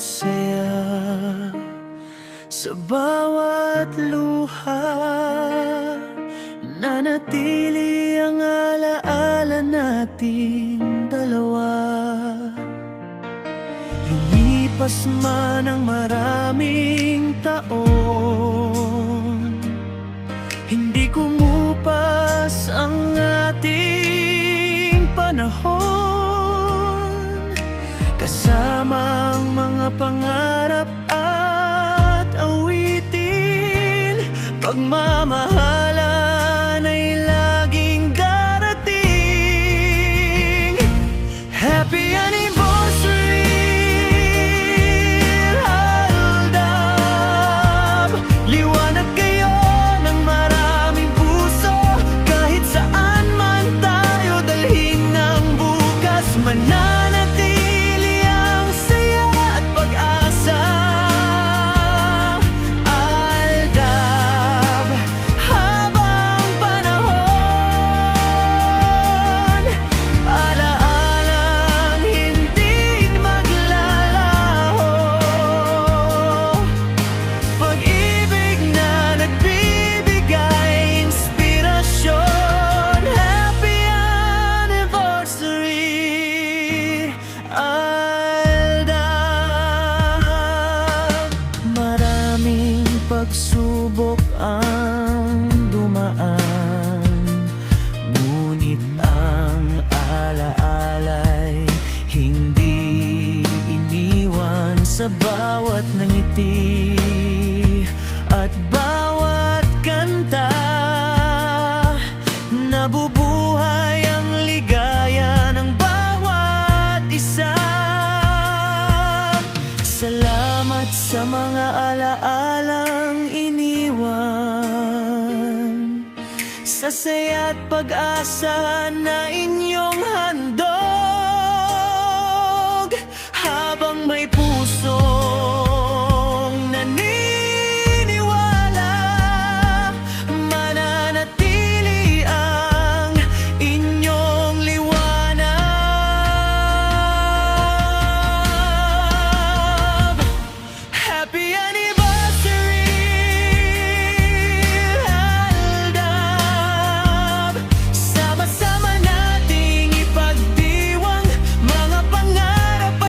saya sa bawat luha. Nanatili ang alaala nating dalawa. Lumipas man ang maraming taon, hindi kumupas ang ating panahon. Kasama ang mga pangarap at awitin, pagmamahalan ay laging darating. Happy anniversary, Aldab. Liwanag kayo ng maraming puso, kahit saan man tayo dalhin ng bukas. Mananatili ang saya at pag-asa. Aldab, habang panahon, alaalang hindi maglalaho. Pag-ibig na nagbibigay inspirasyon. Happy anniversary, Aldab. Maraming pagsubok ang dumaan, ngunit ang alaala'y hindi iniwan. Sa bawat ngiti at bawat kanta, nabubuhay ang ligaya ng bawat isa. Salamat sa mga alaalang iniwan, sa saya't pag-asa na inyong handog. Habang may puso